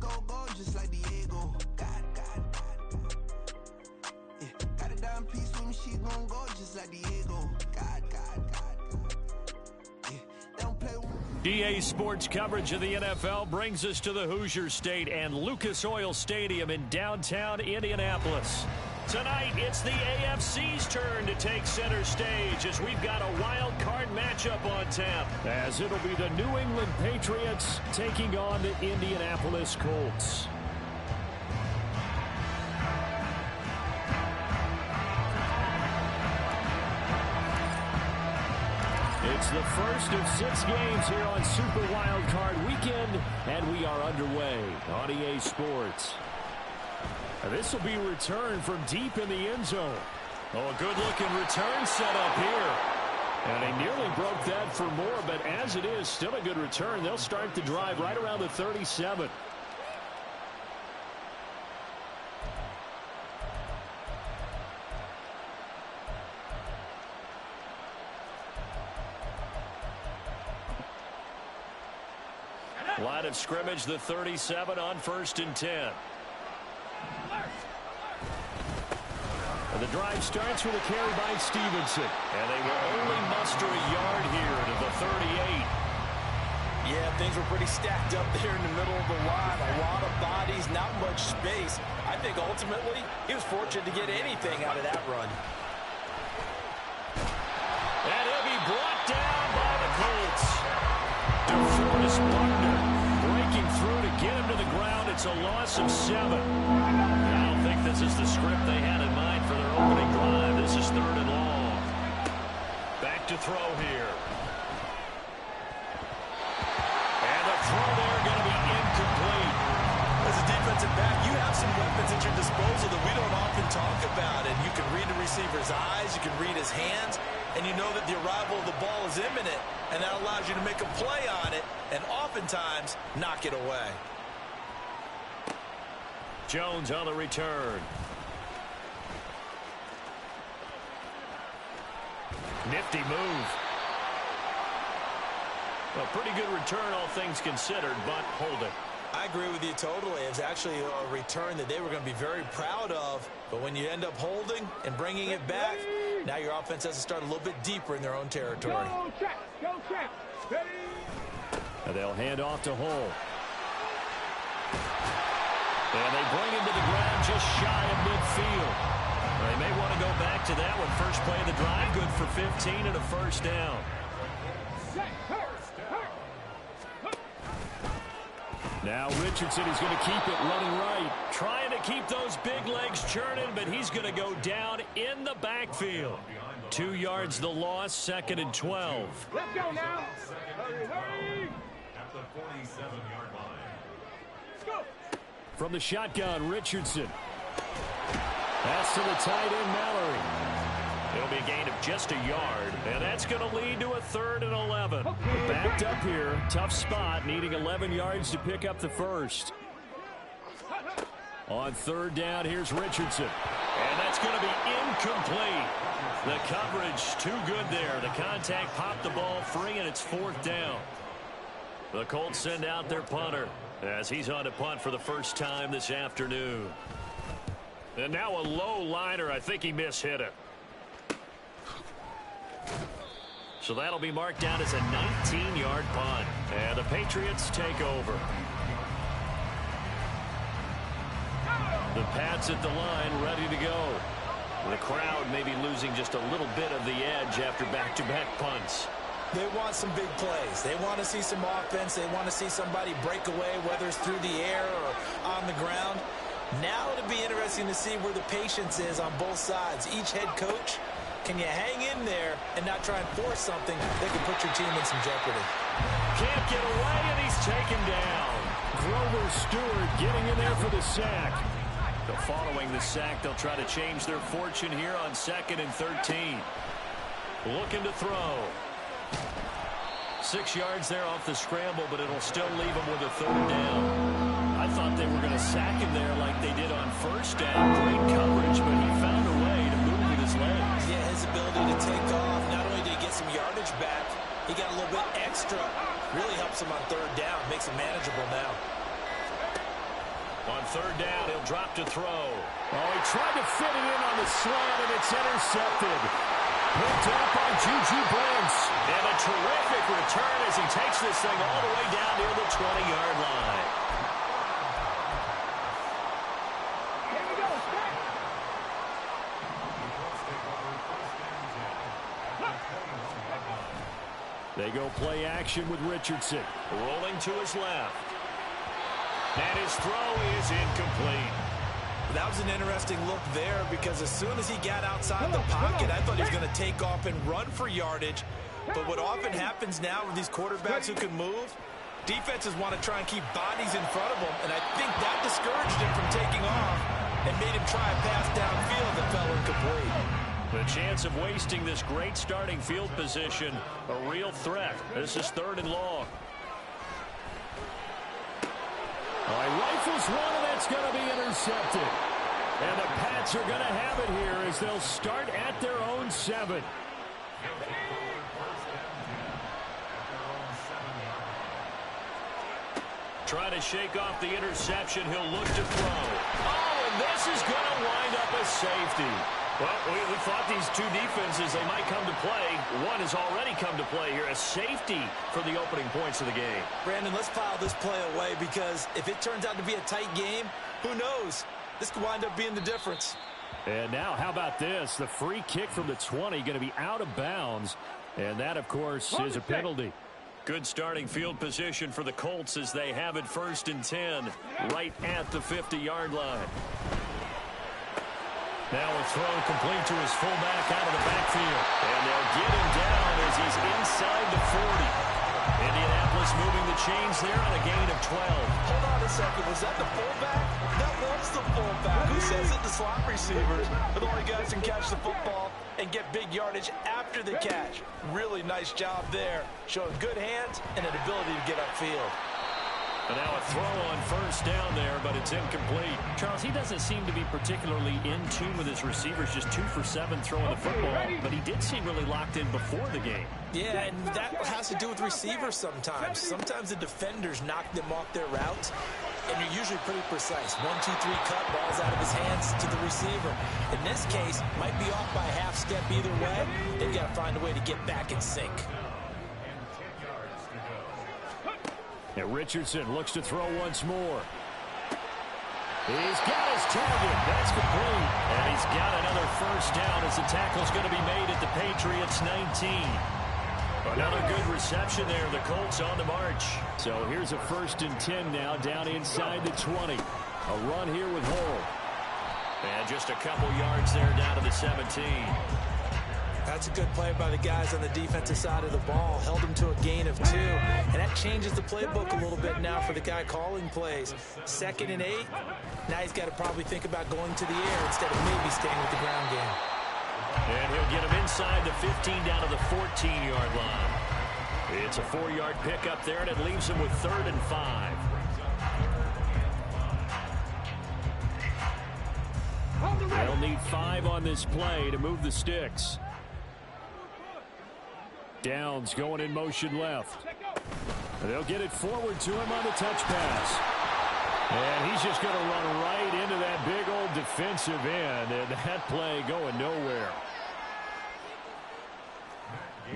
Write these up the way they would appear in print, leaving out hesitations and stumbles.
go, go, just like Diego. God, God, God, God. Yeah, got a dime piece with me, she gon' go just like Diego. God, God, God, God. Yeah, they don't play with EA Sports coverage of the NFL brings us to the Hoosier State and Lucas Oil Stadium in downtown Indianapolis. Tonight, it's the AFC's turn to take center stage as we've got a wild card matchup on tap. As it'll be the New England Patriots taking on the Indianapolis Colts. It's the first of 6 games here on Super Wild Card Weekend, and we are underway on EA Sports. This will be returned from deep in the end zone. Oh, a good-looking return set up here. And he nearly broke that for more, but as it is, still a good return. They'll start the drive right around the 37. Line of scrimmage, the 37 on 1st and 10. And the drive starts with a carry by Stevenson. And they will only muster a yard here to the 38. Yeah, things were pretty stacked up there in the middle of the line. A lot of bodies, not much space. I think ultimately he was fortunate to get anything out of that run. And he'll be brought down by the Colts. DeForest Buckner breaking through to get him to the ground. It's a loss of 7. I don't think this is the script they had in mind for their opening drive. This is 3rd and long. Back to throw here. And the throw there going to be incomplete. As a defensive back, you have some weapons at your disposal that we don't often talk about. And you can read the receiver's eyes, you can read his hands, and you know that the arrival of the ball is imminent. And that allows you to make a play on it and oftentimes knock it away. Jones on the return. Nifty move. A pretty good return, all things considered, but hold it. I agree with you totally. It was actually a return that they were going to be very proud of. But when you end up holding and bringing it back, now your offense has to start a little bit deeper in their own territory. Go check. Go check. Ready. And they'll hand off to Hull. And they bring him to the ground just shy of midfield. They may want to go back to that one. First play of the drive, good for 15 and a first down. Now Richardson is going to keep it running right. Trying to keep those big legs churning, but he's going to go down in the backfield. 2 yards the loss, 2nd and 12. Let's go now. Hurry. At the 47-yard line. Let's go. From the shotgun, Richardson. Pass to the tight end, Mallory. It'll be a gain of just a yard, and that's going to lead to a 3rd and 11. Backed up here, tough spot, needing 11 yards to pick up the first. On 3rd down, here's Richardson. And that's going to be incomplete. The coverage too good there. The contact popped the ball free, and it's 4th down. The Colts send out their punter as he's on to punt for the first time this afternoon. And now a low liner. I think he mishit it. So that'll be marked down as a 19-yard punt. And the Patriots take over. The Pats at the line, ready to go. The crowd may be losing just a little bit of the edge after back-to-back punts. They want some big plays. They want to see some offense. They want to see somebody break away, whether it's through the air or on the ground. Now it'll be interesting to see where the patience is on both sides. Each head coach, can you hang in there and not try and force something that can put your team in some jeopardy? Can't get away, and he's taken down. Grover Stewart getting in there for the sack. So following the sack, they'll try to change their fortune here on 2nd and 13. Looking to throw. 6 yards there off the scramble, but it'll still leave him with a 3rd down. I thought they were going to sack him there like they did on 1st down. Great coverage, but he found a way to move with his legs. Yeah, his ability to take off. Not only did he get some yardage back, he got a little bit extra. Really helps him on 3rd down. Makes it manageable now. On third down, he'll drop to throw. Oh, he tried to fit it in on the slant, and it's intercepted. Picked up by Juju Brents. And a terrific return as he takes this thing all the way down near the 20-yard line. Here we go, set. They go play action with Richardson. Rolling to his left. And his throw is incomplete. That was an interesting look there because as soon as he got outside the pocket, I thought he was going to take off and run for yardage. But what often happens now with these quarterbacks who can move, defenses want to try and keep bodies in front of them, and I think that discouraged him from taking off and made him try a pass downfield that fell incomplete. The chance of wasting this great starting field position, a real threat. This is 3rd and long. All right, rifles one, and that's going to be intercepted. And the Pats are going to have it here as they'll start at their own 7. Trying to shake off the interception. He'll look to throw. Oh, and this is going to wind up a safety. Well, we thought these two defenses, they might come to play. One has already come to play here. A safety for the opening points of the game. Brandon, let's file this play away because if it turns out to be a tight game, who knows? This could wind up being the difference. And now, how about this? The free kick from the 20 going to be out of bounds. And that, of course, is a penalty. Good starting field position for the Colts as they have it 1st and 10 right at the 50-yard line. Now a throw complete to his fullback out of the backfield. And they'll get him down as he's inside the 40. Indianapolis moving the chains there on a gain of 12. Hold on a second. Was that the fullback? That was the fullback. Who says it? The slot receivers are the only guys who can catch the football and get big yardage after the catch. Really nice job there. Showing good hands and an ability to get upfield. And now a throw on 1st down there, but it's incomplete. Charles, he doesn't seem to be particularly in tune with his receivers, just 2 for 7 throwing the football, but he did seem really locked in before the game. Yeah, and that has to do with receivers sometimes. Sometimes the defenders knock them off their routes, and you're usually pretty precise. 1, 2, 3 cut, ball's out of his hands to the receiver. In this case, might be off by a half step either way. They've got to find a way to get back in sync. And Richardson looks to throw once more. He's got his target. That's complete. And he's got another 1st down as the tackle's going to be made at the Patriots 19. Another good reception there. The Colts on the march. So here's a 1st and 10 now down inside the 20. A run here with Hall. And just a couple yards there down to the 17. That's a good play by the guys on the defensive side of the ball. Held him to a gain of 2. And that changes the playbook a little bit now for the guy calling plays. 2nd and 8. Now he's got to probably think about going to the air instead of maybe staying with the ground game. And he'll get him inside the 15 down to the 14-yard line. It's a 4-yard pickup there, and it leaves him with 3rd and 5. They'll need 5 on this play to move the sticks. Downs going in motion left. They'll get it forward to him on the touch pass. And he's just going to run right into that big old defensive end, and that play going nowhere.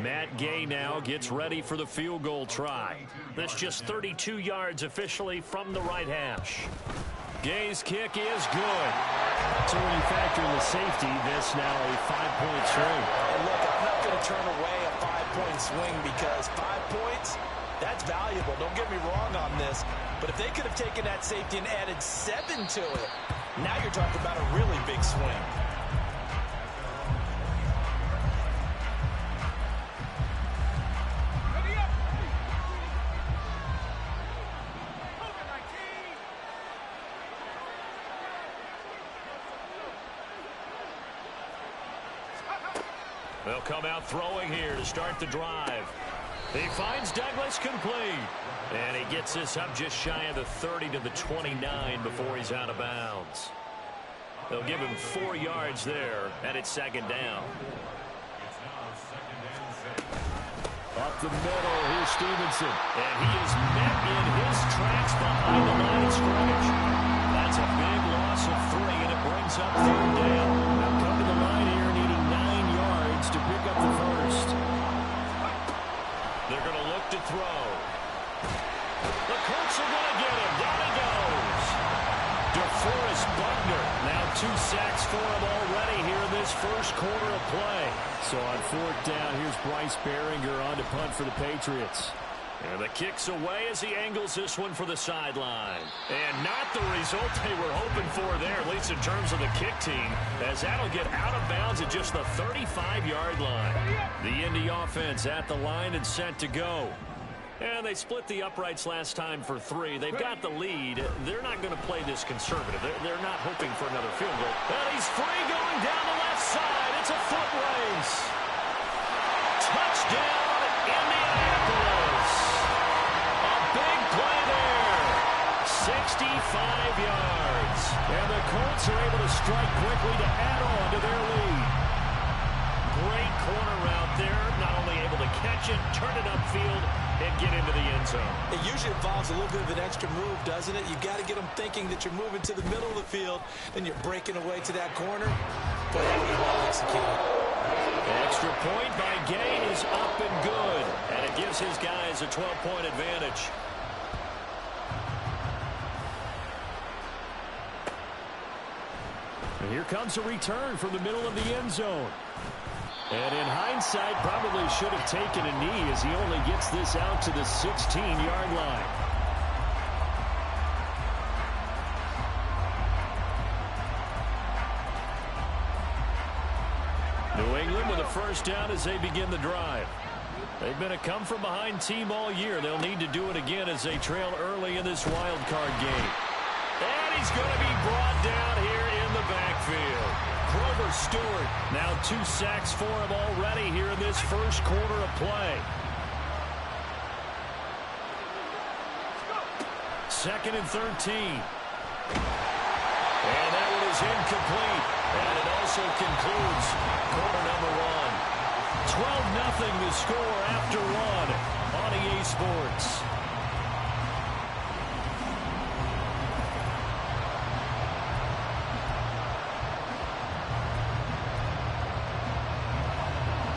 Matt Gay now gets ready for the field goal try. This just 32 yards officially from the right hash. Gay's kick is good. So when you factor in the safety, this now a 5-point swing. And look, I'm not going to turn away a 5-point swing because 5 points, that's valuable. Don't get me wrong on this. But if they could have taken that safety and added 7 to it, now you're talking about a really big swing. They'll come out throwing here to start the drive. He finds Douglas complete. And he gets this up just shy of the 30 to the 29 before he's out of bounds. They'll give him 4 yards there, and it's 2nd down. Up the middle, here's Stevenson. And he is met in his tracks behind the line of scrimmage. That third down. They'll come to the line here needing 9 yards to pick up the first. They're going to look to throw. The Colts are going to get him. Down he goes. DeForest Buckner. Now 2 sacks for him already here in this first quarter of play. So on fourth down, here's Bryce Behringer on to punt for the Patriots. And the kick's away as he angles this one for the sideline. And not the result they were hoping for there, at least in terms of the kick team, as that'll get out of bounds at just the 35-yard line. The Indy offense at the line and set to go. And they split the uprights last time for 3. They've got the lead. They're not going to play this conservative. They're not hoping for another field goal. And he's free going down the left side. It's a foot race. Touchdown, Indianapolis. A big play there. 65 yards. And the Colts are able to strike quickly to add on to their lead. Great corner route there. Not only able to catch it, turn it upfield, and get into the end zone. It usually involves a little bit of an extra move, doesn't it? You've got to get them thinking that you're moving to the middle of the field, and you're breaking away to that corner. But that was well executed. The extra point by Gay is up and good, and it gives his guys a 12-point advantage. And here comes a return from the middle of the end zone. And in hindsight, probably should have taken a knee as he only gets this out to the 16-yard line. New England with a first down as they begin the drive. They've been a come-from-behind team all year. They'll need to do it again as they trail early in this wild card game. And he's going to be brought down here in the backfield. Grover Stewart, now 2 sacks for him already here in this first quarter of play. Second and 13. And that one is incomplete. And it also concludes quarter number 1. 12-0 the score after 1 on EA Sports.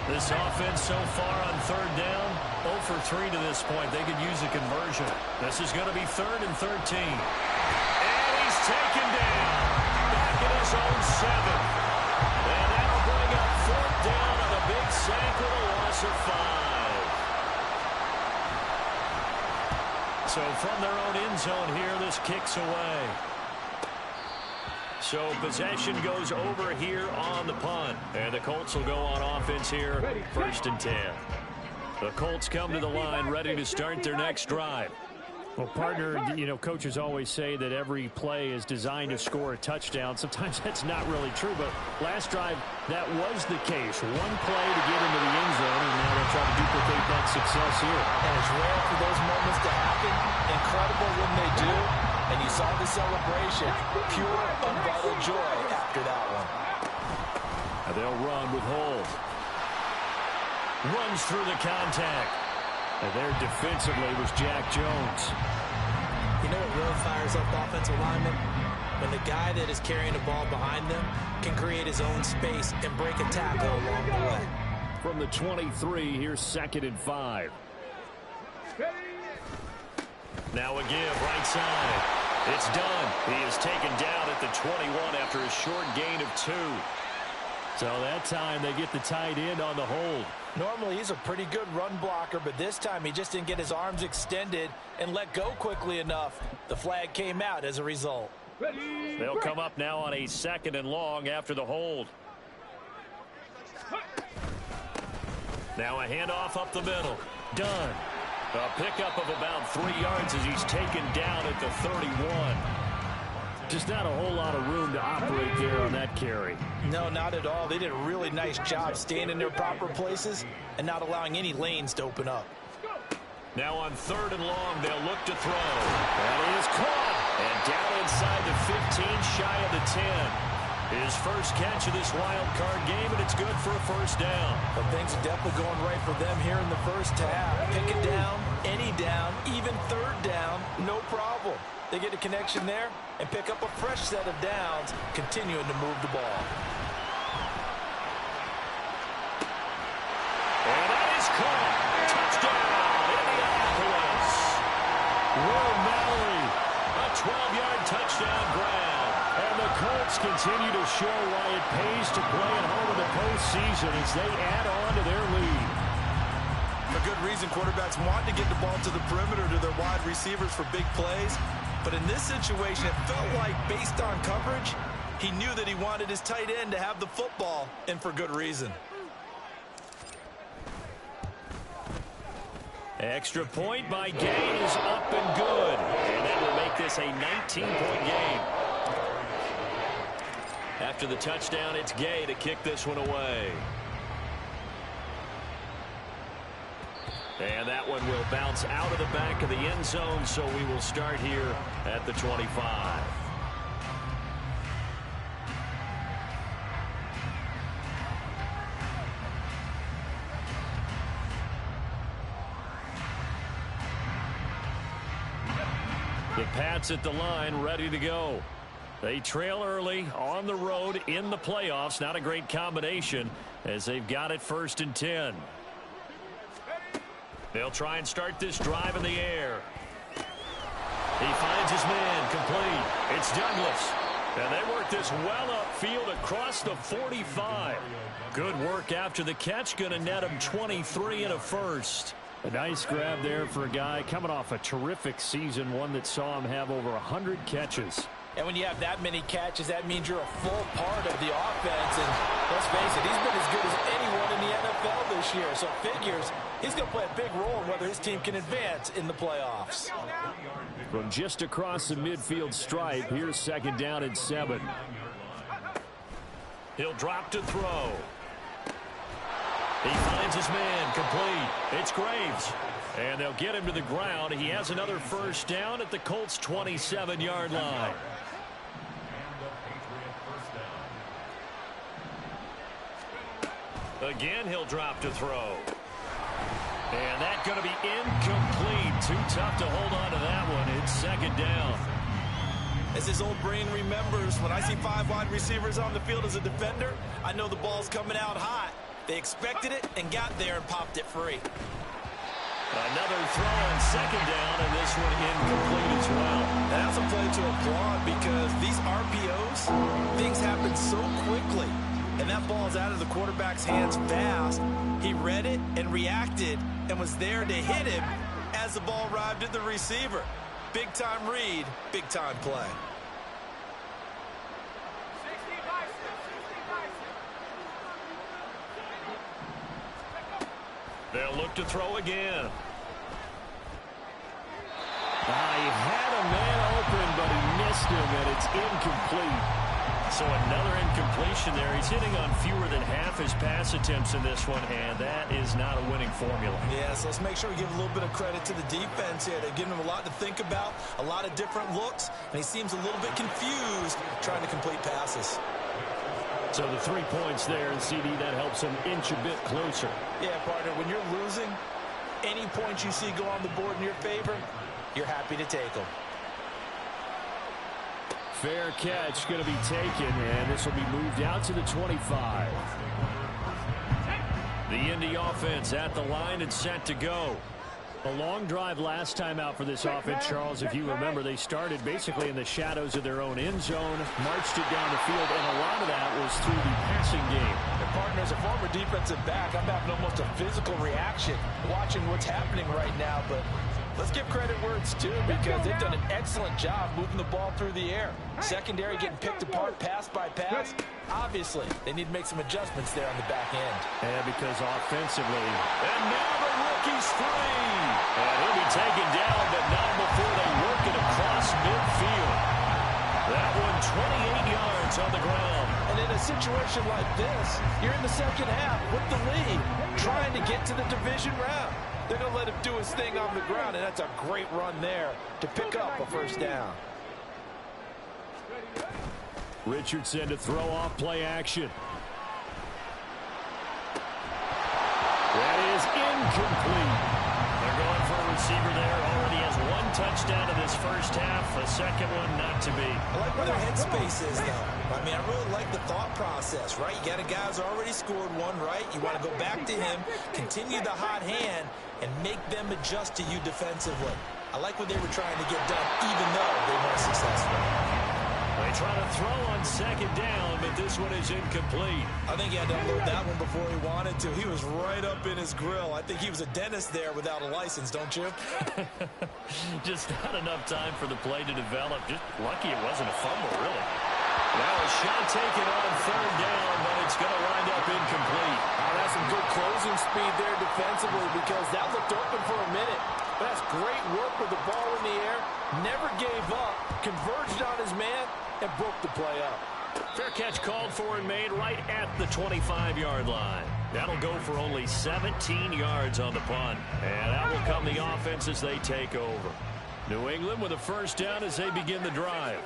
This offense so far on third down, 0 for 3 to this point. They could use a conversion. This is going to be 3rd and 13. And he's taken down. Back in his own 7. And that'll bring up 4th down on a big sack with a loss of 5. So from their own end zone here, this kicks away. So possession goes over here on the punt. And the Colts will go on offense here, 1st and 10. The Colts come to the line ready to start their next drive. Well, partner, you know, coaches always say that every play is designed to score a touchdown. Sometimes that's not really true, but last drive, that was the case. One play to get into the end zone, and now they'll try to duplicate that success here. And it's rare for those moments to happen. Incredible when they do. And you saw the celebration. Pure, unbridled joy after that one. And they'll run with Holt. Runs through the contact. And there defensively was Jack Jones. You know what really fires up offensive linemen? When the guy that is carrying the ball behind them can create his own space and break a tackle along the way. From the 23, here's 2nd and 5. Now a give, right side. It's done. He is taken down at the 21 after a short gain of 2. So that time they get the tight end on the hold. Normally he's a pretty good run blocker, but this time he just didn't get his arms extended and let go quickly enough. The flag came out as a result. They'll come up now on a 2nd and long after the hold. Now a handoff up the middle. Done. A pickup of about 3 yards as he's taken down at the 31. Just not a whole lot of room to operate there on that carry. No, not at all. They did a really nice job staying in their proper places and not allowing any lanes to open up. Now on 3rd and long, they'll look to throw. That is caught. And down inside the 15, shy of the 10. His first catch of this wild card game, and it's good for a first down. But things are definitely going right for them here in the first half. Pick it down, any down, even third down, no problem. They get a connection there and pick up a fresh set of downs, continuing to move the ball. And that is caught. Touchdown, Indianapolis. Will Mallory, a 12-yard touchdown grab. And the Colts continue to show why it pays to play at home in the postseason as they add on to their lead. For good reason, quarterbacks want to get the ball to the perimeter to their wide receivers for big plays. But in this situation, it felt like, based on coverage, he knew that he wanted his tight end to have the football, and for good reason. Extra point by Gay is up and good. And that will make this a 19-point game. After the touchdown, it's Gay to kick this one away. And that one will bounce out of the back of the end zone, so we will start here at the 25. The Pats at the line, ready to go. They trail early on the road in the playoffs. Not a great combination as they've got it 1st and 10. They'll try and start this drive in the air. He finds his man complete. It's Douglas. And they work this well upfield across the 45. Good work after the catch. Going to net him 23 and a first. A nice grab there for a guy coming off a terrific season, one that saw him have over 100 catches. And when you have that many catches, that means you're a full part of the offense. And let's face it, he's been as good as anyone in the NFL this year. So figures he's going to play a big role in whether his team can advance in the playoffs. From just across the midfield stripe, here's 2nd down and 7. He'll drop to throw. He finds his man complete. It's Graves. And they'll get him to the ground. He has another first down at the Colts' 27-yard line. Again, he'll drop to throw. And that's going to be incomplete. Too tough to hold on to that one. It's 2nd down. As his old brain remembers, when I see 5 wide receivers on the field as a defender, I know the ball's coming out hot. They expected it and got there and popped it free. Another throw on 2nd down, and this one incomplete as well. And that's a play to applaud because these RPOs, things happen so quickly. And that ball's out of the quarterback's hands fast. He read it and reacted and was there to hit him as the ball arrived at the receiver. Big-time read, big-time play. They'll look to throw again. He had a man open, but he missed him, and it's incomplete. So another incompletion there. He's hitting on fewer than half his pass attempts in this one, and that is not a winning formula. Yeah, so let's make sure we give a little bit of credit to the defense here. They're giving him a lot to think about, a lot of different looks, and he seems a little bit confused trying to complete passes. So the 3 points there, and CD, that helps him inch a bit closer. Yeah, partner, when you're losing, any points you see go on the board in your favor, you're happy to take them. Fair catch going to be taken, and this will be moved out to the 25. The Indy offense at the line and set to go. A long drive last time out for this offense, Charles. If you remember, they started basically in the shadows of their own end zone, marched it down the field, and a lot of that was through the passing game. And partner, as a former defensive back, I'm having almost a physical reaction watching what's happening right now. But let's give credit where it's due because they've done an excellent job moving the ball through the air. Secondary getting picked apart pass by pass. Obviously, they need to make some adjustments there on the back end. And because offensively, and now the rookie's free. And he'll be taken down, but not before they work it across midfield. That one 28 yards on the ground. And in a situation like this, you're in the second half with the lead, trying to get to the division round. They're going to let him do his thing on the ground, and that's a great run there to pick up a first down. Richardson to throw off play action. That is incomplete. They're going for a receiver there. Already has one touchdown in this first half. A second one not to be. I like where their headspace is, though. I mean, I really like the thought process, right? You got a guy who's already scored one, right? You want to go back to him, continue the hot hand, and make them adjust to you defensively. I like what they were trying to get done, even though they weren't successful. They try to throw on second down, but this one is incomplete. I think he had to unload that one before he wanted to. He was right up in his grill. I think he was a dentist there without a license, don't you? Just not enough time for the play to develop. Just lucky it wasn't a fumble, really. Now a shot taken on third down, but it's going to wind up incomplete. Oh, that's some good closing speed there defensively because that looked open for a minute. But that's great work with the ball in the air. Never gave up, converged on his man, and broke the play up. Fair catch called for and made right at the 25-yard line. That'll go for only 17 yards on the punt. And that will come the offense as they take over. New England with a first down as they begin the drive.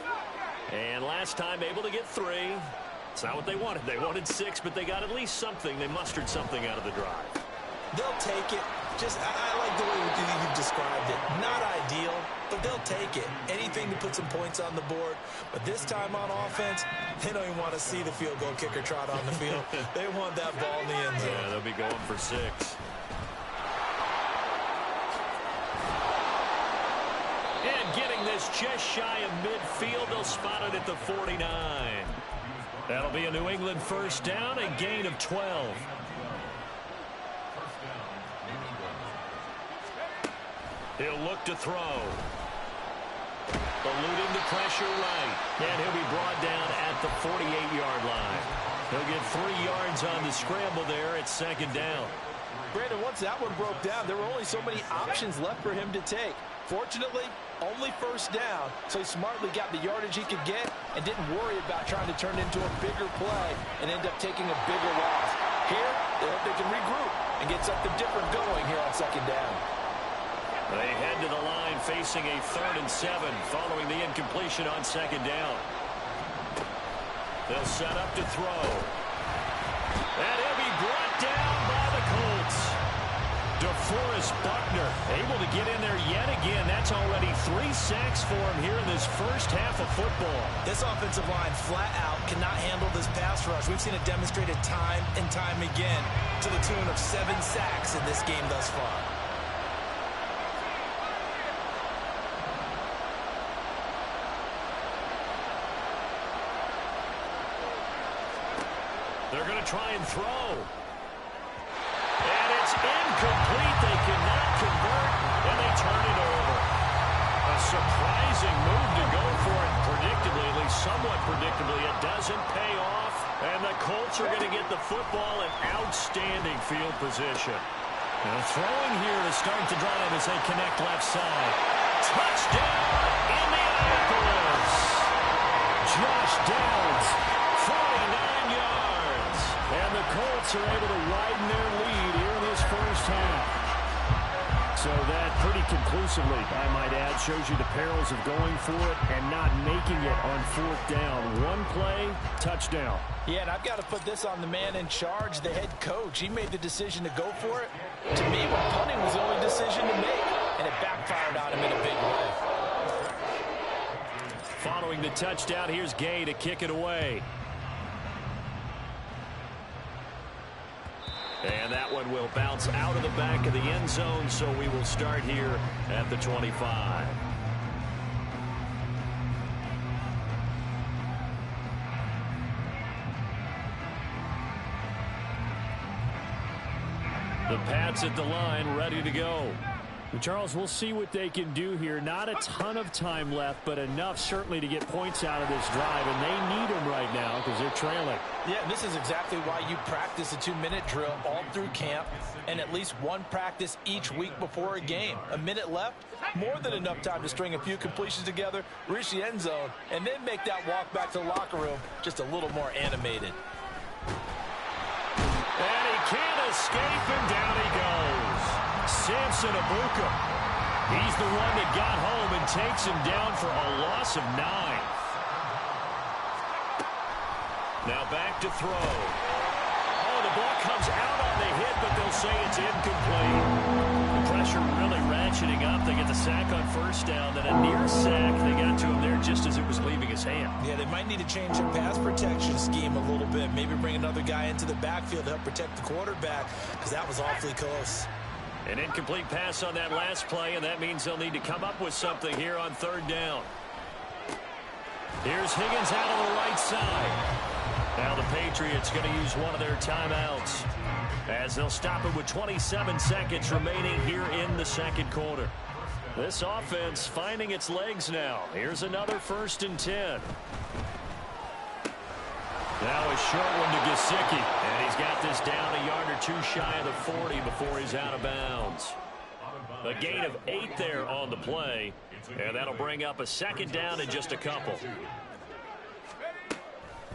And last time able to get 3. It's not what they wanted. They wanted 6, but they got at least something. They mustered something out of the drive. They'll take it. I like the way you've described it. Not ideal, but they'll take it. Anything to put some points on the board. But this time on offense, they don't even want to see the field goal kicker trot on the field. They want that ball in the end zone. Yeah, they'll be going for 6. And getting this just shy of midfield, they'll spot it at the 49. That'll be a New England first down, a gain of 12. He'll look to throw. Eluding the pressure right. And he'll be brought down at the 48-yard line. He'll get 3 yards on the scramble there at second down. Brandon, once that one broke down, there were only so many options left for him to take. Fortunately, only first down, so he smartly got the yardage he could get and didn't worry about trying to turn it into a bigger play and end up taking a bigger loss. Here, they hope they can regroup and get something different going here on second down. They head to the line facing a 3rd and 7 following the incompletion on second down. They'll set up to throw. And he'll be brought down by the Colts. DeForest Buckner able to get in there yet again. That's already 3 sacks for him here in this first half of football. This offensive line flat out cannot handle this pass rush. We've seen it demonstrated time and time again to the tune of 7 sacks in this game thus far. They're going to try and throw. And it's incomplete. They cannot convert, and they turn it over. A surprising move to go for it predictably, at least somewhat predictably. It doesn't pay off, and the Colts are going to get the football in outstanding field position. Now throwing here to start the drive as they connect left side. Touchdown, Indianapolis. Josh Downs, 49 yards. And the Colts are able to widen their lead here in this first half. So that pretty conclusively, I might add, shows you the perils of going for it and not making it on 4th down. One play, touchdown. Yeah, and I've got to put this on the man in charge, the head coach. He made the decision to go for it. To me, punting was the only decision to make, and it backfired on him in a big way. Following the touchdown, here's Gay to kick it away. And that one will bounce out of the back of the end zone, so we will start here at the 25. The Pats at the line, ready to go. And Charles, we'll see what they can do here. Not a ton of time left, but enough certainly to get points out of this drive, and they need them right now because they're trailing. Yeah, and this is exactly why you practice a 2-minute drill all through camp and at least one practice each week before a game. A minute left, more than enough time to string a few completions together, reach the end zone, and then make that walk back to the locker room just a little more animated. And he can't escape, and down he goes. Samson Abuka. He's the one that got home and takes him down for a loss of 9. Now back to throw. Oh, the ball comes out on the hit, but they'll say it's incomplete. The pressure really ratcheting up. They get the sack on first down, then a near sack. They got to him there just as it was leaving his hand. Yeah, they might need to change their pass protection scheme a little bit. Maybe bring another guy into the backfield to help protect the quarterback, because that was awfully close. An incomplete pass on that last play, and that means they'll need to come up with something here on third down. Here's Higgins out on the right side. Now the Patriots going to use one of their timeouts as they'll stop it with 27 seconds remaining here in the second quarter. This offense finding its legs now. Here's another 1st and 10. Now a short one to Gesicki, and he's got this down a yard or two shy of the 40 before he's out of bounds. A gain of 8 there on the play, and that'll bring up a 2nd down and just a couple.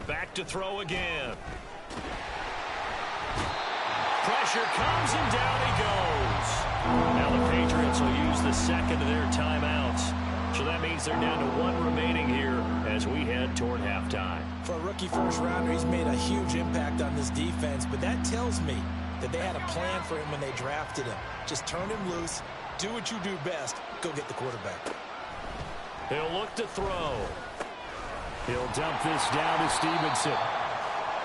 Back to throw again. Pressure comes and down he goes. Now the Patriots will use the 2nd of their timeouts. So that means they're down to 1 remaining here as we head toward halftime. For a rookie first-rounder, he's made a huge impact on this defense, but that tells me that they had a plan for him when they drafted him. Just turn him loose, do what you do best, go get the quarterback. He'll look to throw. He'll dump this down to Stevenson.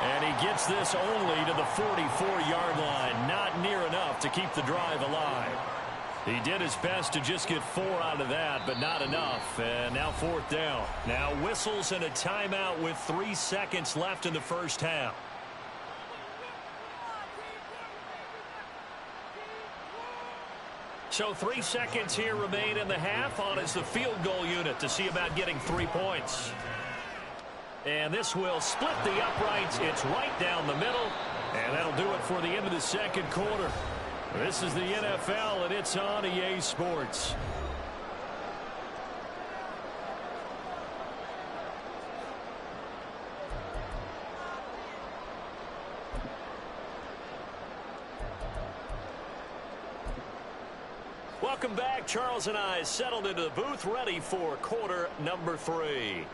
And he gets this only to the 44-yard line. Not near enough to keep the drive alive. He did his best to just get 4 out of that, but not enough. And now 4th down. Now whistles and a timeout with 3 seconds left in the first half. So 3 seconds here remain in the half. On is the field goal unit to see about getting 3 points. And this will split the uprights. It's right down the middle. And that'll do it for the end of the second quarter. This is the NFL, and it's on EA Sports. Welcome back. Charles and I settled into the booth, ready for quarter number 3.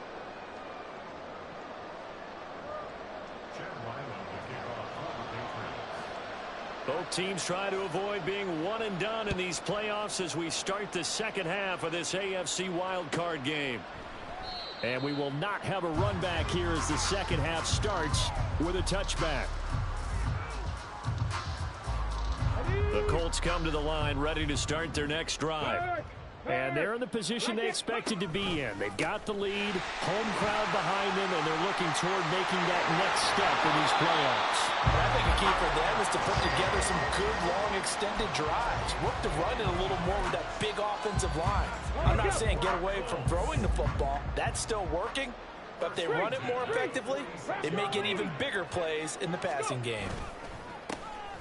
Both teams try to avoid being one and done in these playoffs as we start the second half of this AFC wildcard game. And we will not have a run back here as the second half starts with a touchback. The Colts come to the line ready to start their next drive. And they're in the position they expected to be in. They've got the lead, home crowd behind them, and they're looking toward making that next step in these playoffs. But I think a key for them is to put together some good, long, extended drives. Work the run in a little more with that big offensive line. I'm not saying get away from throwing the football. That's still working. But if they run it more effectively, they may get even bigger plays in the passing game.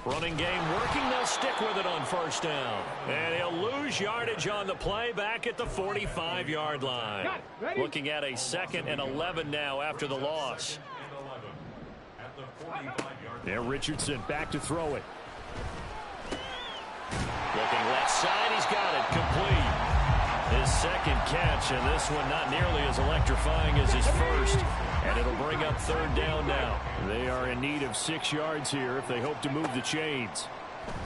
Running game working. They'll stick with it on first down. And he'll lose yardage on the play back at the 45-yard line. Looking at a 2nd and 11 now after the loss. There, Richardson back to throw it. Looking left side. He's got it. Complete. His 2nd catch, and this one not nearly as electrifying as his first. And it'll bring up 3rd down now. They are in need of 6 yards here if they hope to move the chains.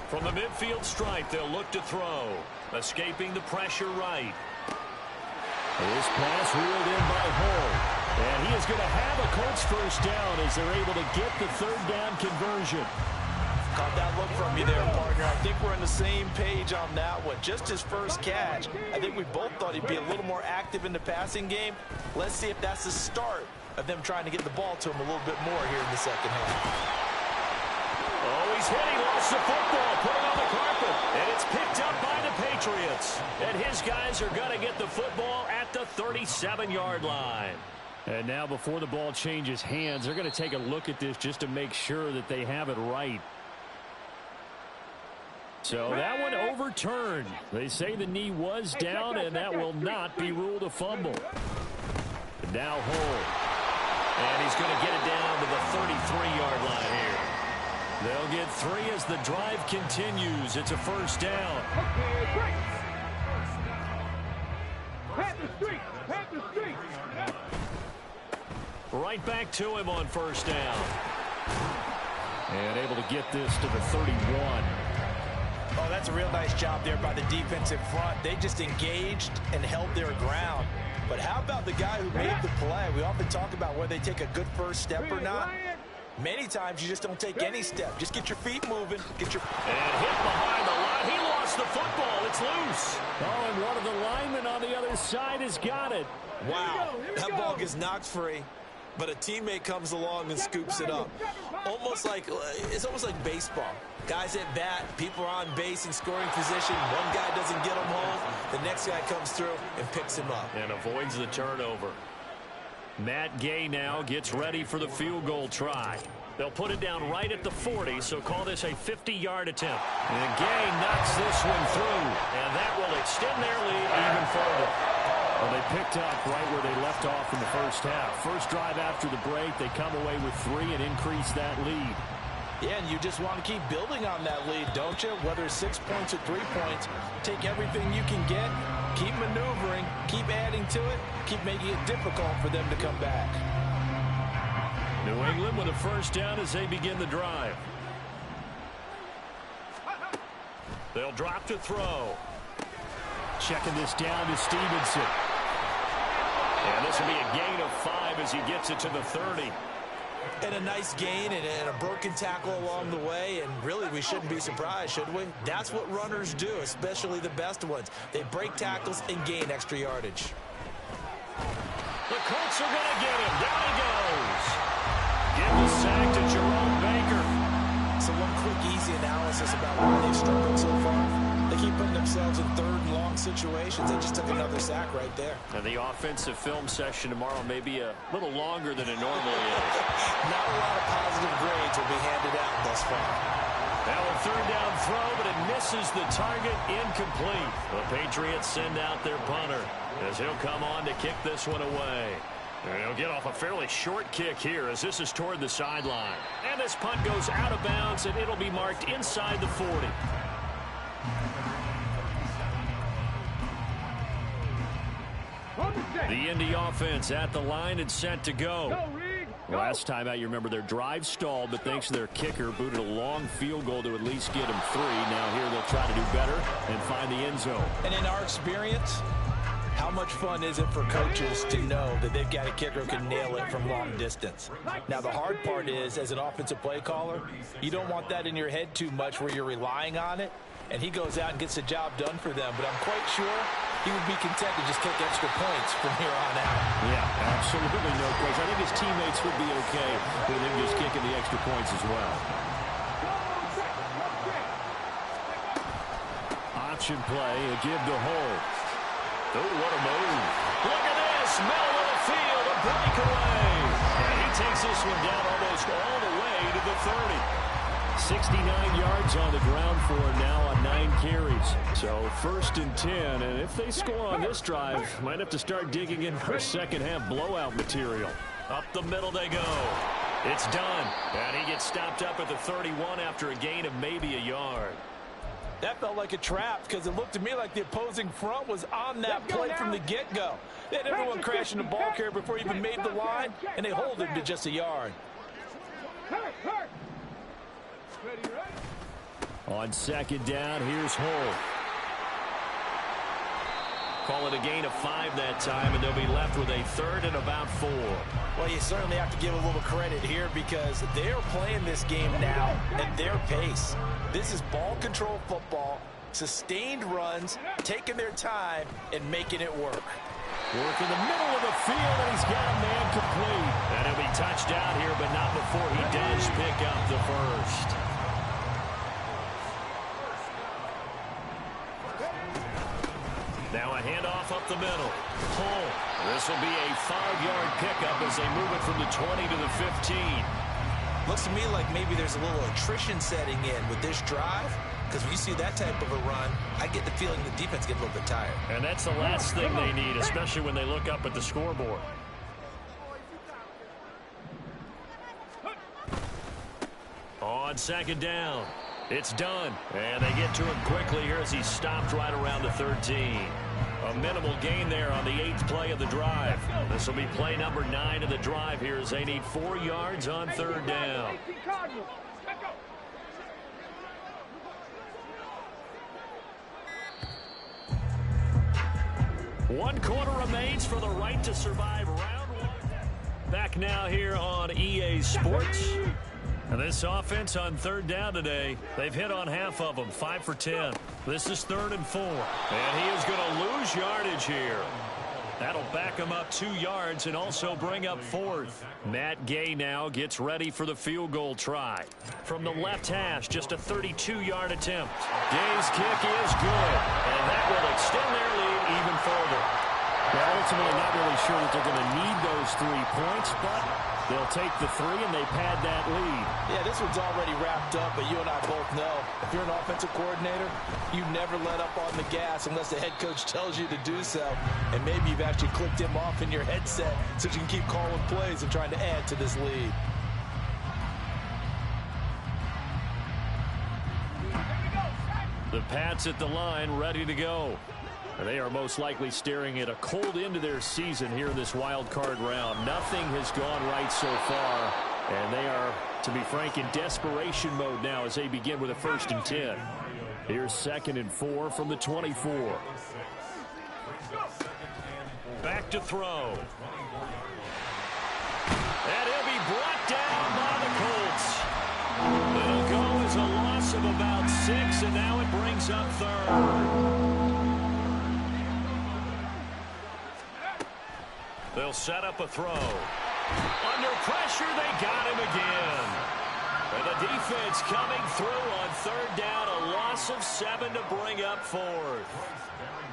From the midfield stripe, they'll look to throw. Escaping the pressure right. This pass reeled in by Hull. And he is going to have a Colts first down as they're able to get the 3rd down conversion. Caught that look from you there, partner. I think we're on the same page on that one. Just his first catch. I think we both thought he'd be a little more active in the passing game. Let's see if that's the start of them trying to get the ball to him a little bit more here in the second half. Oh, he's hit. He lost the football. Put it on the carpet. And it's picked up by the Patriots. And his guys are going to get the football at the 37-yard line. And now before the ball changes hands, they're going to take a look at this just to make sure that they have it right. So that one overturned. They say the knee was down, and that will not be ruled a fumble. Now Hull. And he's going to get it down to the 33-yard line here. They'll get 3 as the drive continues. It's a first down. Right back to him on first down. And able to get this to the 31. Oh, that's a real nice job there by the defensive front. They just engaged and held their ground. But how about the guy who made the play? We often talk about whether they take a good first step or not. Many times you just don't take any step. Just get your feet moving. And hit behind the line. He lost the football. It's loose. Oh, and one of the linemen on the other side has got it. Wow, that ball gets knocked free, but a teammate comes along and scoops it up. It's almost like baseball. Guys at bat, people are on base in scoring position. One guy doesn't get him home. The next guy comes through and picks him up. And avoids the turnover. Matt Gay now gets ready for the field goal try. They'll put it down right at the 40, so call this a 50-yard attempt. And Gay knocks this one through, and that will extend their lead even further. Well, they picked up right where they left off in the first half. First drive after the break, they come away with 3 and increase that lead. Yeah, and you just want to keep building on that lead, don't you? Whether it's 6 points or 3 points, take everything you can get, keep maneuvering, keep adding to it, keep making it difficult for them to come back. New England with a first down as they begin the drive. They'll drop to throw. Checking this down to Stevenson. And this will be a gain of 5 as he gets it to the 30. And a nice gain and a broken tackle along the way. And really, we shouldn't be surprised, should we? That's what runners do, especially the best ones. They break tackles and gain extra yardage. The Colts are going to get him. Down he goes. Give the sack to Jerome Baker. So one quick, easy analysis about why they've struggled so far. They keep putting themselves in third and long situations. They just took another sack right there. And the offensive film session tomorrow may be a little longer than it normally is. Not a lot of positive grades will be handed out thus far. Now a third down throw, but it misses the target, incomplete. The Patriots send out their punter as he'll come on to kick this one away. And he'll get off a fairly short kick here as this is toward the sideline. And this punt goes out of bounds, and it'll be marked inside the 40. The Indy offense at the line and set to go. Last time out, you remember their drive stalled, but thanks to their kicker, booted a long field goal to at least get them 3. Now here they'll try to do better and find the end zone. And in our experience, how much fun is it for coaches to know that they've got a kicker who can nail it from long distance? Now, the hard part is, as an offensive play caller, you don't want that in your head too much where you're relying on it, and he goes out and gets the job done for them. But I'm quite sure he would be content to just kick extra points from here on out. Yeah, absolutely no question. I think his teammates would be okay with him just kicking the extra points as well. Option play, a give to Hull. Oh, what a move. Look at this. Middle of the field, a breakaway. And he takes this one down almost all the way to the 30. 69 yards on the ground for him now on 9 carries. So first and 10, and if they score on this drive, might have to start digging in for second half blowout material. Up the middle they go. It's done. And he gets stopped up at the 31 after a gain of maybe a yard. That felt like a trap because it looked to me like the opposing front was on that play from the get-go. They had everyone crashing the ball carrier before he even made the line, and they hold him to just a yard. On second down, here's Hull. Call it a gain of 5 that time, and they'll be left with a third and about 4. Well, you certainly have to give a little credit here because they're playing this game now at their pace. This is ball control football, sustained runs, taking their time, and making it work. Work in the middle of the field, and he's got a man complete. And he'll be touched out here, but not before he does pick up the first. Now a handoff up the middle. Hull. This will be a 5-yard pickup as they move it from the 20 to the 15. Looks to me like maybe there's a little attrition setting in with this drive. Because when you see that type of a run, I get the feeling the defense gets a little bit tired. And that's the last thing they need, especially when they look up at the scoreboard. On second down, it's done. And they get to him quickly here as he's stopped right around the 13. A minimal gain there on the 8th play of the drive. This will be play number 9 of the drive here as they need 4 yards on 3rd down. One quarter remains for the right to survive round 1. Back now here on EA Sports. And this offense on 3rd down today, they've hit on half of them, 5 for 10. This is 3rd and 4. And he is going to lose yardage here. That'll back him up 2 yards and also bring up 4th. Matt Gay now gets ready for the field goal try. From the left hash, just a 32-yard attempt. Gay's kick is good, and that will extend their lead even further. They're ultimately not really sure that they're going to need those 3 points, but they'll take the 3 and they pad that lead. Yeah, this one's already wrapped up, but you and I both know if you're an offensive coordinator, you never let up on the gas unless the head coach tells you to do so. And maybe you've actually clicked him off in your headset so you can keep calling plays and trying to add to this lead. The Pats at the line, ready to go. They are most likely staring at a cold end to their season here in this wild card round. Nothing has gone right so far, and they are, to be frank, in desperation mode now as they begin with a 1st and 10. Here's 2nd and 4 from the 24. Back to throw. And he'll be brought down by the Colts. It'll go as a loss of about 6, and now it brings up 3rd. They'll set up a throw. Under pressure, they got him again. And the defense coming through on 3rd down, a loss of 7 to bring up 4th.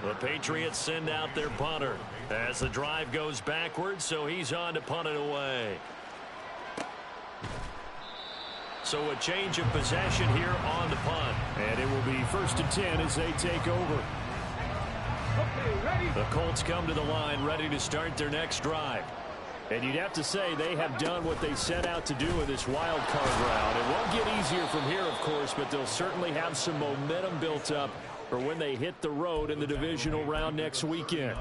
The Patriots send out their punter as the drive goes backwards, so he's on to punt it away. So a change of possession here on the punt. And it will be 1st and 10 as they take over. The Colts come to the line ready to start their next drive. And you'd have to say they have done what they set out to do in this wild card round. It won't get easier from here, of course, but they'll certainly have some momentum built up for when they hit the road in the divisional round next weekend.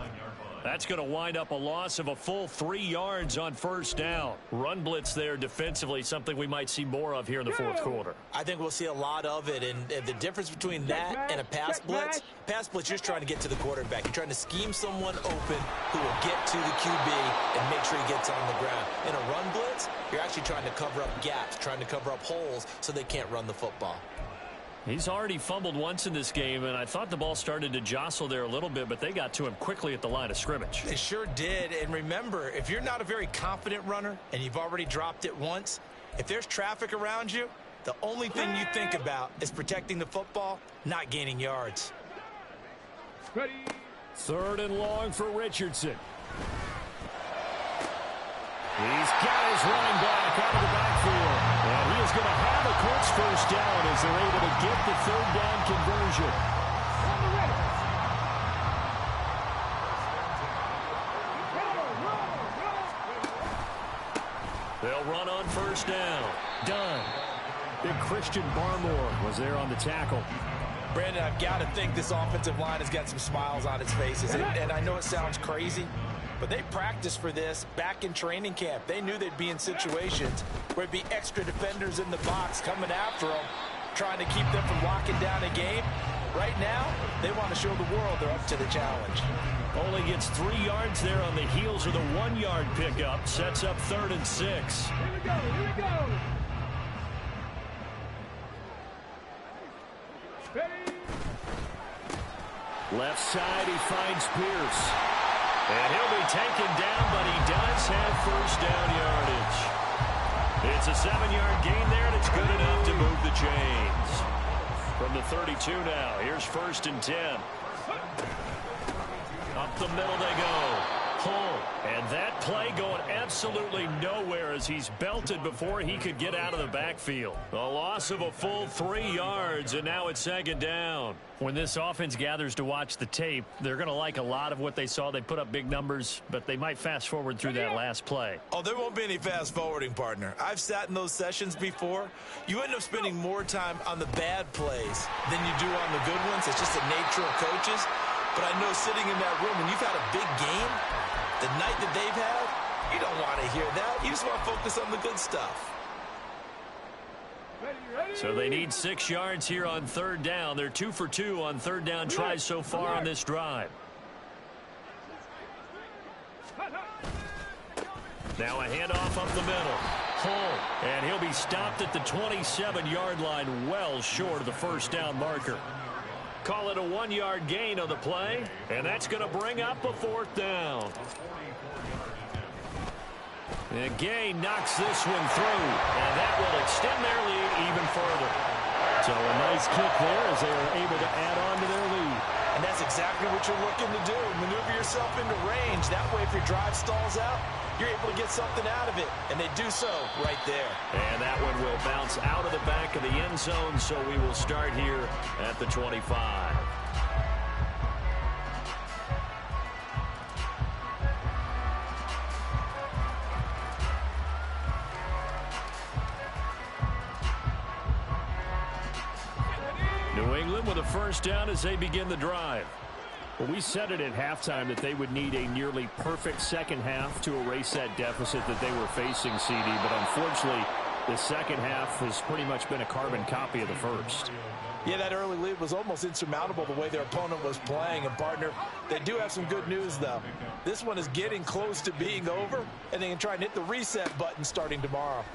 That's going to wind up a loss of a full 3 yards on 1st down. Run blitz there defensively, something we might see more of here in the 4th quarter. I think we'll see a lot of it, and the difference between that and a pass blitz, you're just trying to get to the quarterback. You're trying to scheme someone open who will get to the QB and make sure he gets on the ground. In a run blitz, you're actually trying to cover up gaps, trying to cover up holes so they can't run the football. He's already fumbled once in this game, and I thought the ball started to jostle there a little bit, but they got to him quickly at the line of scrimmage. They sure did, and remember, if you're not a very confident runner and you've already dropped it once, if there's traffic around you, the only thing you think about is protecting the football, not gaining yards. Ready. 3rd and long for Richardson. He's got his running back out of the backfield. And he is going to have a Colts 1st down as they're able to get the 3rd down conversion. They'll run on 1st down. Done. Big Christian Barmore was there on the tackle. Brandon, I've got to think this offensive line has got some smiles on its faces. And I know it sounds crazy, but they practiced for this back in training camp. They knew they'd be in situations where there'd be extra defenders in the box coming after them, trying to keep them from locking down a game. Right now, they want to show the world they're up to the challenge. Only gets 3 yards there on the heels of the 1-yard pickup. Sets up 3rd and 6. Here we go. Here we go. Ready. Left side, he finds Pierce. And he'll be taken down, but he does have 1st down yardage. It's a 7-yard gain there, and it's good enough to move the chains. From the 32 now, here's 1st and 10. Up the middle they go. Hull. And that play going absolutely nowhere as he's belted before he could get out of the backfield. A loss of a full 3 yards, and now it's 2nd down. When this offense gathers to watch the tape, they're going to like a lot of what they saw. They put up big numbers, but they might fast forward through that last play. Oh, there won't be any fast forwarding, partner. I've sat in those sessions before. You end up spending more time on the bad plays than you do on the good ones. It's just the nature of coaches. But I know sitting in that room, when you've had a big game, the night that they've had, you don't want to hear that. You just want to focus on the good stuff. So they need 6 yards here on third down. They're 2 for 2 on third down tries so far on this drive. Now a handoff up the middle. Hull, and he'll be stopped at the 27-yard line, well short of the first down marker. Call it a 1-yard gain on the play, and that's going to bring up a 4th down. And Gay knocks this one through, and that will extend their lead even further. So a nice kick there as they are able to add on to their lead. And that's exactly what you're looking to do. Maneuver yourself into range. That way, if your drive stalls out, you're able to get something out of it. And they do so right there. And that one will bounce out of the back of the end zone, so we will start here at the 25. New England with a first down as they begin the drive. Well, we said it at halftime that they would need a nearly perfect second half to erase that deficit that they were facing, CD. But unfortunately, the second half has pretty much been a carbon copy of the first. Yeah, that early lead was almost insurmountable the way their opponent was playing. And, partner, they do have some good news, though. This one is getting close to being over, and they can try and hit the reset button starting tomorrow.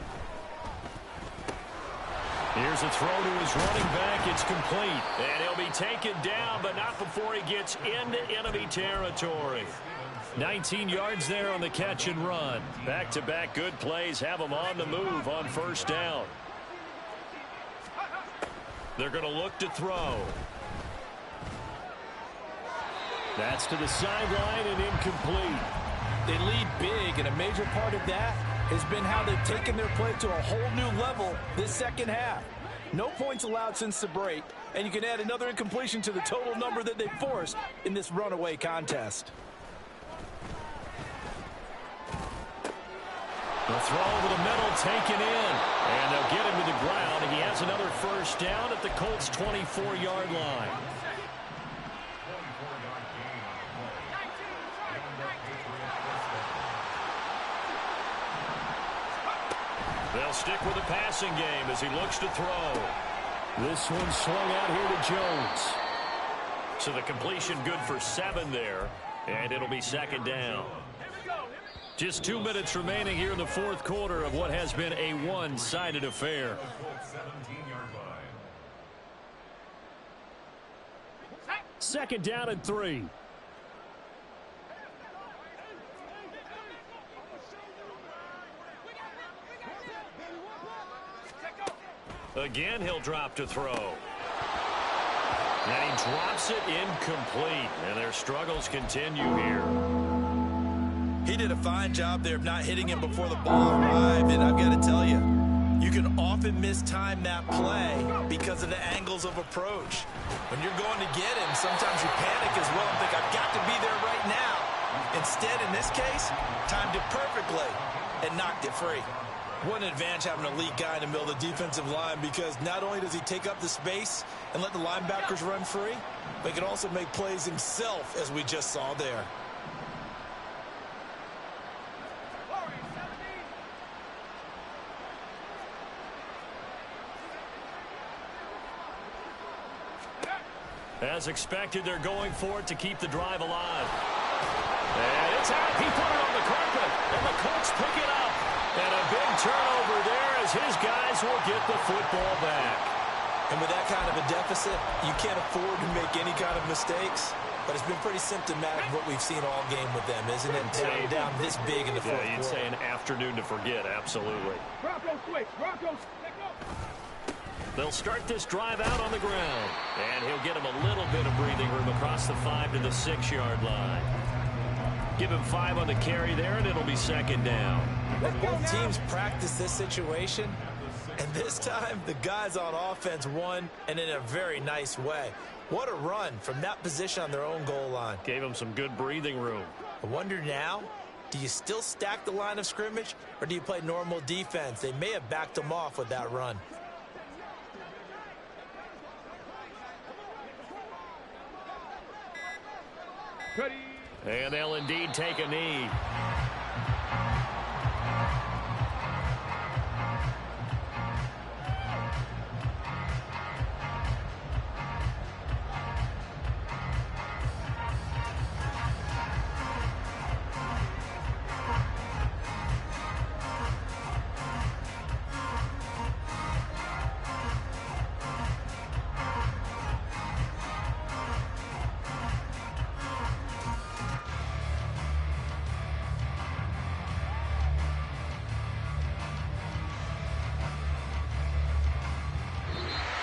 Here's a throw to his running back. It's complete. And he'll be taken down, but not before he gets into enemy territory. 19 yards there on the catch and run. Back-to-back good plays have him on the move on first down. They're going to look to throw. That's to the sideline and incomplete. They lead big, and a major part of that has been how they've taken their play to a whole new level this second half. No points allowed since the break, and you can add another incompletion to the total number that they forced in this runaway contest. The throw over the middle taken in, and they'll get him to the ground, and he has another first down at the Colts' 24-yard line. They'll stick with the passing game as he looks to throw. This one swung out here to Jones. So the completion good for 7 there, and it'll be second down. Just 2 minutes remaining here in the fourth quarter of what has been a one-sided affair. Second down and 3. Again, he'll drop to throw. And he drops it incomplete. And their struggles continue here. He did a fine job there of not hitting him before the ball arrived. And I've got to tell you, you can often mistime that play because of the angles of approach. When you're going to get him, sometimes you panic as well and think, I've got to be there right now. Instead, in this case, timed it perfectly and knocked it free. What an advantage having an elite guy in the middle of the defensive line, because not only does he take up the space and let the linebackers run free, but he can also make plays himself, as we just saw there. As expected, they're going for it to keep the drive alive. And it's out. He put it on the carpet, and the Colts pick it up. And a big turnover there as his guys will get the football back. And with that kind of a deficit, you can't afford to make any kind of mistakes. But it's been pretty symptomatic of what we've seen all game with them, isn't it? Down this big in the fourth quarter. You'd say an afternoon to forget, absolutely. Broncos switch. Broncos, let go. They'll start this drive out on the ground. And he'll get him a little bit of breathing room across the 5 to the 6-yard line. Give him 5 on the carry there, and it'll be second down. Both teams practice this situation, and this time the guys on offense won, and in a very nice way. What a run from that position on their own goal line. Gave him some good breathing room. I wonder now, do you still stack the line of scrimmage, or do you play normal defense? They may have backed them off with that run. Cuddy. And they'll indeed take a knee.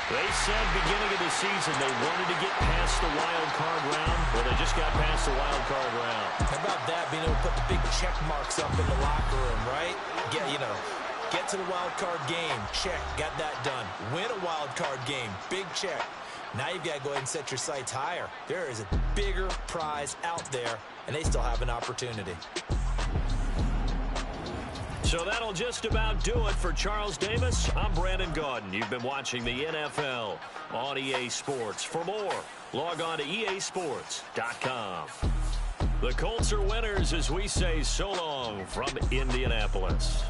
They said beginning of the season they wanted to get past the wild card round. Well, they just got past the wild card round. How about that, being able to put the big check marks up in the locker room, right? Get to the wild card game. Check. Got that done. Win a wild card game. Big check. Now you've got to go ahead and set your sights higher. There is a bigger prize out there, and they still have an opportunity. So that'll just about do it for Charles Davis. I'm Brandon Gaudin. You've been watching the NFL on EA Sports. For more, log on to easports.com. The Colts are winners as we say so long from Indianapolis.